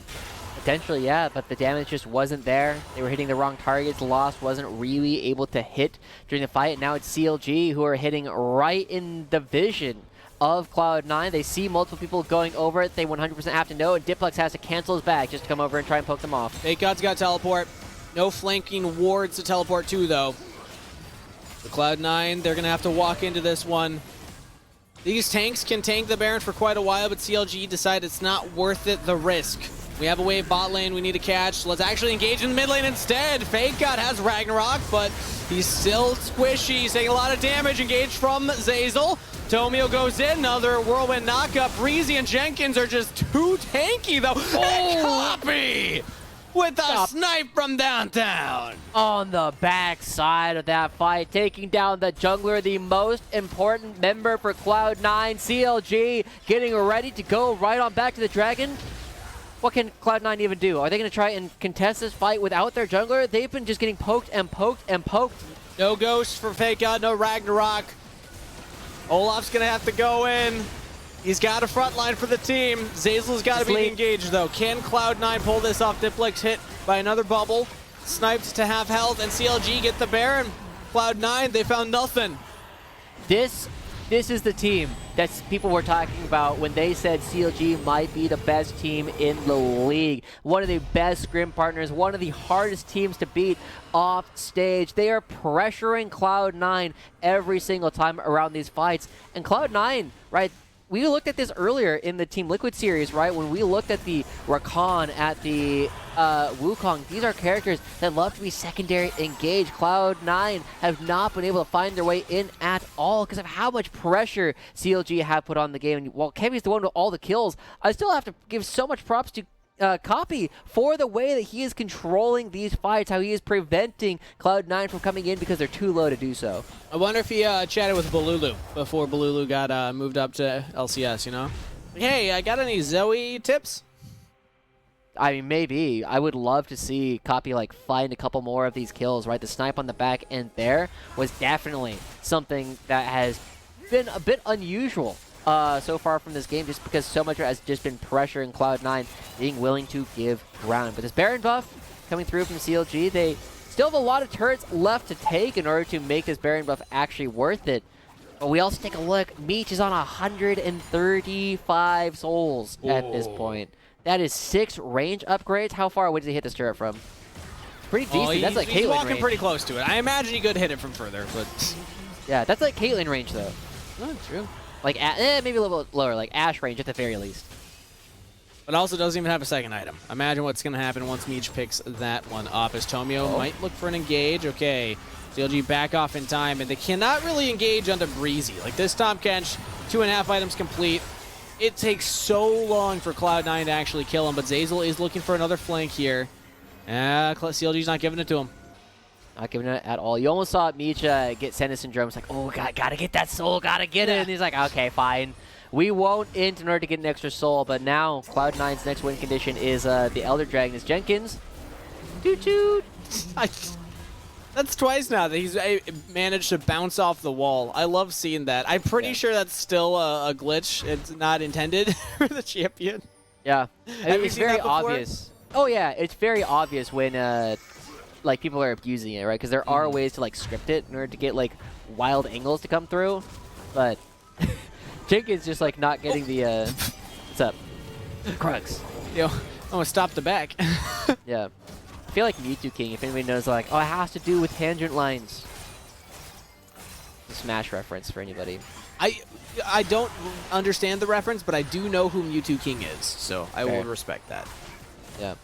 Potentially, yeah, but the damage just wasn't there. They were hitting the wrong targets. Lost wasn't really able to hit during the fight. Now it's CLG who are hitting right in the vision of Cloud9. They see multiple people going over it. They 100% have to know, and Diplex has to cancel his back just to come over and try and poke them off. Fake God's got teleport. No flanking wards to teleport to, though. The Cloud9, they're going to have to walk into this one. These tanks can tank the Baron for quite a while, but CLG decided it's not worth it, the risk. We have a wave bot lane we need to catch, so let's actually engage in the mid lane instead. Fake God has Ragnarok, but he's still squishy. He's taking a lot of damage. Engaged from Zazel. Tomio goes in, another whirlwind knockup. Breezy and Jenkins are just too tanky, though. And Copy with a snipe from downtown. On the back side of that fight, taking down the jungler, the most important member for Cloud9. CLG getting ready to go right on back to the Dragon. What can Cloud9 even do? Are they going to try and contest this fight without their jungler? They've been just getting poked and poked and poked. No Ghost for Fake God, no Ragnarok. Olaf's going to have to go in. He's got a front line for the team. Zazel's got to be engaged, though. Can Cloud9 pull this off? Diplex hit by another bubble. Sniped to half health, and CLG get the Baron. Cloud9, they found nothing. This is the team that people were talking about when they said CLG might be the best team in the league. One of the best scrim partners, one of the hardest teams to beat off stage. They are pressuring Cloud9 every single time around these fights. And Cloud9, right, we looked at this earlier in the Team Liquid series, right? When we looked at the Rakan, at the Wukong, these are characters that love to be secondary engaged. Cloud9 have not been able to find their way in at all because of how much pressure CLG have put on the game. And while Kevy's the one with all the kills, I still have to give so much props to Copy for the way that he is controlling these fights, how he is preventing Cloud9 from coming in because they're too low to do so. I wonder if he chatted with Balulu before Balulu got moved up to LCS, you know? Hey, I got any Zoe tips? I mean, maybe. I would love to see Copy like find a couple more of these kills, right? The snipe on the back end there was definitely something that has been a bit unusual so far from this game, just because so much has just been pressuring Cloud9 being willing to give ground. But this Baron buff coming through from CLG, they still have a lot of turrets left to take in order to make this Baron buff actually worth it. But we also take a look. Meech is on 135 souls at this point. That is 6 range upgrades. How far away does he hit this turret from? Pretty decent. That's like Caitlyn he's walking range. pretty close to it. I imagine he could hit it from further, but... Yeah, that's like Caitlyn range, though. Not true. Like, maybe a little bit lower, like Ashe range at the very least. But also doesn't even have a second item. Imagine what's going to happen once Meech picks that one up, as Tomio might look for an engage. Okay, CLG back off in time, and they cannot really engage onto Breezy. Like this Tahm Kench, 2.5 items complete. It takes so long for Cloud9 to actually kill him, but Zeyzal is looking for another flank here. CLG's not giving it to him. Not giving it at all. You almost saw Meech get Senna Syndrome. It's like, oh, gotta get that soul, gotta get it. And he's like, okay, fine. We won't int in order to get an extra soul, but now Cloud9's next win condition is the Elder Dragon is Jenkins. Toot toot. That's twice now that he's managed to bounce off the wall. I love seeing that. I'm pretty sure that's still a glitch. It's not intended for the champion. Yeah. I mean, you it's seen very that before? obvious. Oh, yeah. It's very obvious when like people are abusing it, right? Because there are ways to like script it in order to get like wild angles to come through. But Jenkins just like not getting the what's up? Krugs. Yo, I'm gonna stop the back. Yeah. I feel like Mewtwo King, if anybody knows, like, oh, it has to do with tangent lines. A Smash reference for anybody. I don't understand the reference, but I do know who Mewtwo King is, so I will respect that. Yeah.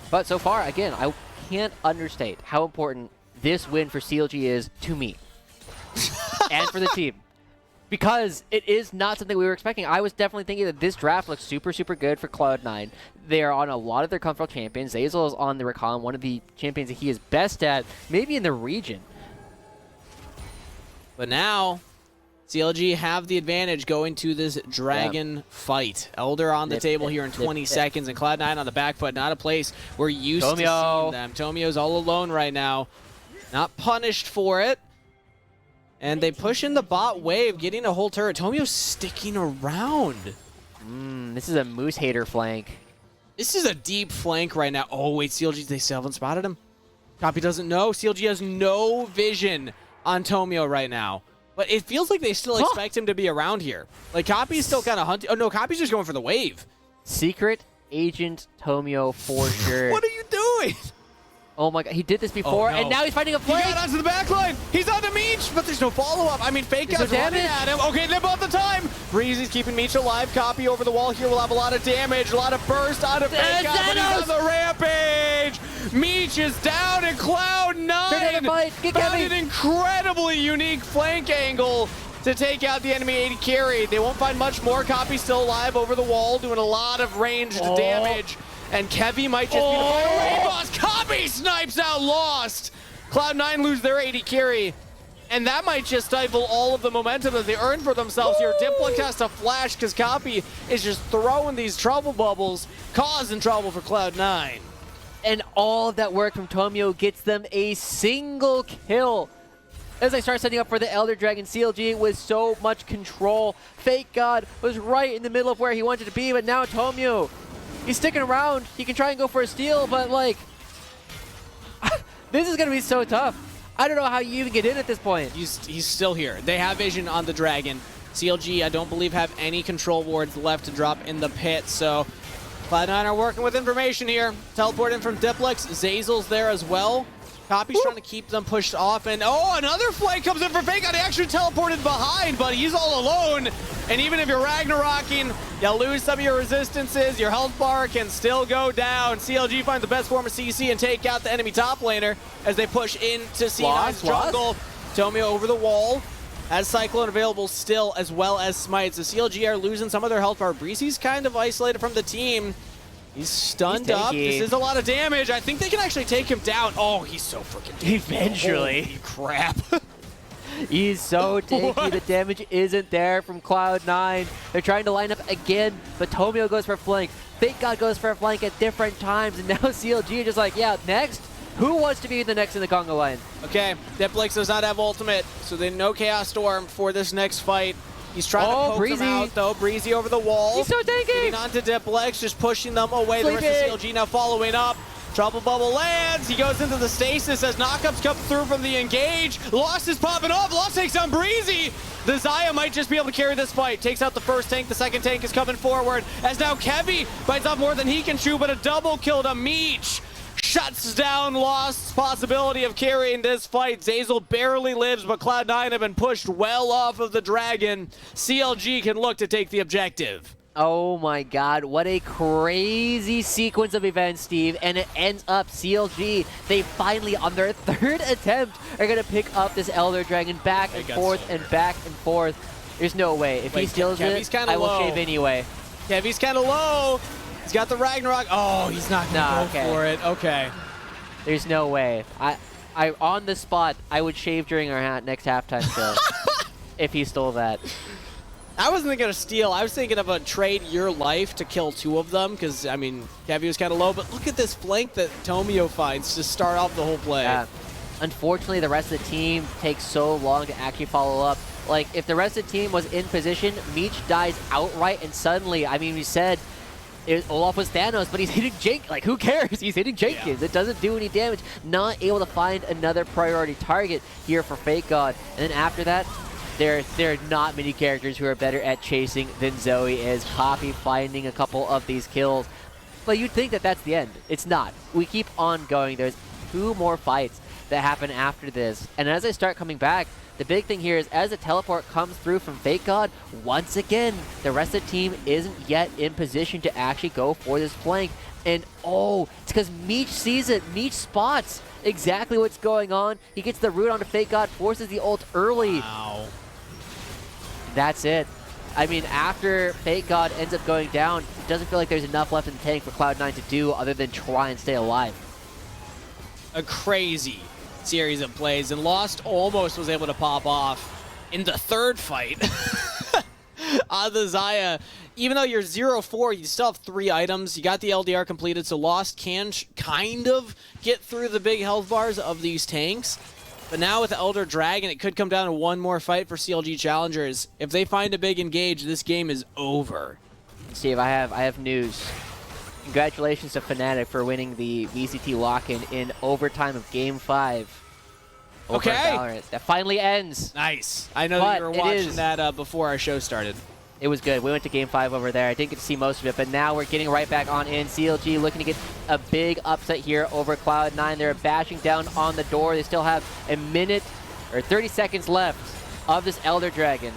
But so far, again, I can't understate how important this win for CLG is to me and for the team. Because it is not something we were expecting. I was definitely thinking that this draft looks super, super good for Cloud9. They are on a lot of their comfortable champions. Zeyzal is on the Rakan, one of the champions that he is best at, maybe in the region. But now, CLG have the advantage going to this dragon fight. Elder on the table here in 20 seconds, and Cloud9 on the back foot. Not a place we're used to seeing them. Tomio's all alone right now. Not punished for it. And they push in the bot wave, getting a whole turret. Tomio's sticking around. This is a Moose hater flank. This is a deep flank right now. Oh, wait, CLG, they still haven't spotted him? Copy doesn't know. CLG has no vision on Tomio right now. But it feels like they still expect him to be around here. Like, Copy's still kind of hunting. Oh, no, Copy's just going for the wave. Secret Agent Tomio for sure. What are you doing? Oh my god, he did this before, and now he's fighting a flank! He got onto the back line! He's on to Meech, but there's no follow-up. I mean, Fake God's running at him. Okay, they're both the time! Breezy's keeping Meech alive. Copy over the wall here will have a lot of damage, a lot of burst out of Fake God, but he's on the rampage! Meech is down, and Cloud9 found an incredibly unique flank angle to take out the enemy AD carry. They won't find much more. Copy still alive over the wall, doing a lot of ranged damage. And Kevy might just be the final raid boss. Copy snipes out Lost. Cloud9 lose their AD carry. And that might just stifle all of the momentum that they earned for themselves here. Diplex has to flash because Copy is just throwing these trouble bubbles, causing trouble for Cloud9. And all of that work from Tomio gets them a single kill. As they start setting up for the Elder Dragon, CLG with so much control. Fake God was right in the middle of where he wanted to be, but now Tomio, he's sticking around. He can try and go for a steal, but like, this is going to be so tough. I don't know how you even get in at this point. He's still here. They have vision on the dragon. CLG, I don't believe, have any control wards left to drop in the pit, so Cloud9 are working with information here. Teleport in from Diplex. Zeyzal's there as well. Copy's trying to keep them pushed off, and oh, another flank comes in for Fake God. He actually teleported behind, but he's all alone. And even if you're Ragnarocking, you lose some of your resistances, your health bar can still go down. CLG finds the best form of CC and take out the enemy top laner as they push into C9's jungle. Tomio over the wall. Has Cyclone available still, as well as Smite. So CLG are losing some of their health bar. Breezy's kind of isolated from the team. He's stunned up. This is a lot of damage. I think they can actually take him down. Oh, he's so freaking tanky. Eventually. Holy crap. He's so tanky. The damage isn't there from Cloud9. They're trying to line up again, but Tomio goes for a flank. Fake God goes for a flank at different times, and now CLG is just like, yeah, next? Who wants to be the next in the Congo line? Okay, Diplex does not have ultimate, so they no Chaos Storm for this next fight. He's trying to poke Breezy. them out, though. Breezy over the wall. He's so tanky. Getting onto Diplex, just pushing them away. The rest of CLG now following up. Trouble Bubble lands. He goes into the stasis as knockups come through from the engage. Lost is popping off. Lost takes on Breezy. The Xayah might just be able to carry this fight. Takes out the first tank. The second tank is coming forward. As now Kevy bites off more than he can chew, but a double kill to Meech. Shuts down Lost's possibility of carrying this fight. Zeyzal barely lives, but Cloud9 have been pushed well off of the dragon. CLG can look to take the objective. Oh my god, what a crazy sequence of events, Steve. And it ends up CLG. They finally, on their third attempt, are going to pick up this Elder Dragon back and forth and back and forth. There's no way. If he steals it, I will shave anyway. Kevy's kind of low. He's got the Ragnarok. Oh, he's not going to go for it. Okay. There's no way. I on the spot, I would shave during our next halftime show if he stole that. I wasn't thinking of steal. I was thinking of a trade your life to kill 2 of them because, I mean, Kevy was kind of low. But look at this flank that Tomio finds to start off the whole play. Yeah. Unfortunately, the rest of the team takes so long to actually follow up. Like, if the rest of the team was in position, Meech dies outright, and suddenly, I mean, we said Olaf was Thanos, but he's hitting Jenkins. Like, who cares? He's hitting Jenkins. Yeah. It doesn't do any damage. Not able to find another priority target here for Fake God. And then after that, there are not many characters who are better at chasing than Zoe is. Poppy finding a couple of these kills. But you'd think that that's the end. It's not. We keep on going. There's 2 more fights that happen after this. And as I start coming back, the big thing here is as the teleport comes through from Fake God, once again, the rest of the team isn't yet in position to actually go for this flank. And it's because Meech sees it. Meech spots exactly what's going on. He gets the root onto Fake God, forces the ult early. Wow. That's it. I mean, after Fake God ends up going down, it doesn't feel like there's enough left in the tank for Cloud9 to do other than try and stay alive. A crazy series of plays, and Lost almost was able to pop off in the 3rd fight on the Xayah. Even though you're 0-4, you still have 3 items. You got the LDR completed, so Lost can kind of get through the big health bars of these tanks. But now with the Elder Dragon, it could come down to 1 more fight for CLG Challengers. If they find a big engage, this game is over. Steve, I have news. Congratulations to Fnatic for winning the VCT lock-in in overtime of Game 5. Over Valorant. That finally ends. Nice. I know that you were watching that before our show started. It was good. We went to Game 5 over there. I didn't get to see most of it, but now we're getting right back on in. CLG looking to get a big upset here over Cloud9. They're bashing down on the door. They still have a minute or 30 seconds left of this Elder Dragon.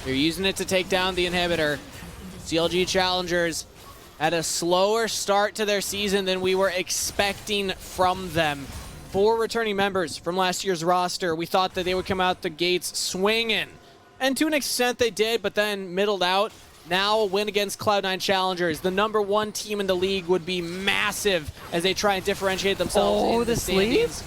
They're using it to take down the inhibitor. CLG Challengers had a slower start to their season than we were expecting from them. 4 returning members from last year's roster. We thought that they would come out the gates swinging. And to an extent they did, but then middled out. Now a win against Cloud9 Challengers. The #1 team in the league would be massive as they try and differentiate themselves in the standings.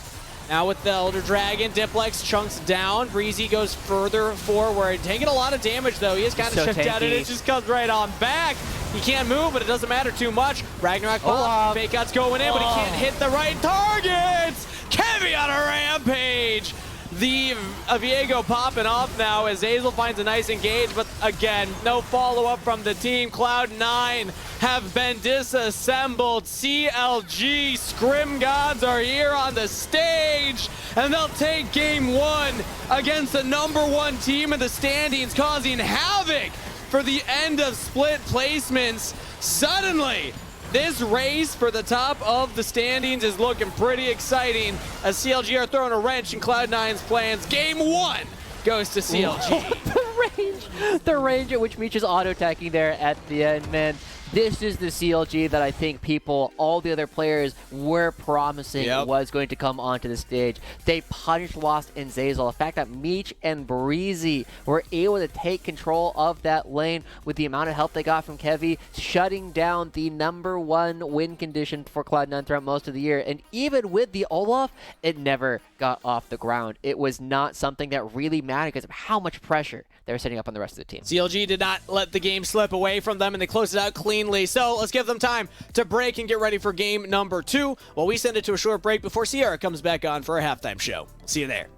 Now with the Elder Dragon, Diplex chunks down. Breezy goes further forward. Taking a lot of damage though. He is kind of checked out and it just comes right on back. He can't move, but it doesn't matter too much. Ragnarok pops. Fake God's going in, but he can't hit the right targets. Kevy on a rampage. The Viego popping off now as Hazel finds a nice engage, but again, no follow-up from the team. Cloud9 have been disassembled. CLG Scrim Gods are here on the stage, and they'll take Game 1 against the #1 team in the standings, causing havoc for the end of split placements. Suddenly, this race for the top of the standings is looking pretty exciting as CLG are throwing a wrench in Cloud9's plans. Game 1 goes to CLG. The range at which Meech is auto-attacking there at the end, man. This is the CLG that I think all the other players were promising was going to come onto the stage. They punished Lost and Zazel. The fact that Meech and Breezy were able to take control of that lane with the amount of help they got from Kevy, shutting down the #1 win condition for Cloud9 throughout most of the year. And even with the Olaf, it never got off the ground. It was not something that really mattered because of how much pressure they were setting up on the rest of the team. CLG did not let the game slip away from them, and they closed it out cleanly. So let's give them time to break and get ready for game #2 while we send it to a short break before Sierra comes back on for a halftime show. See you there.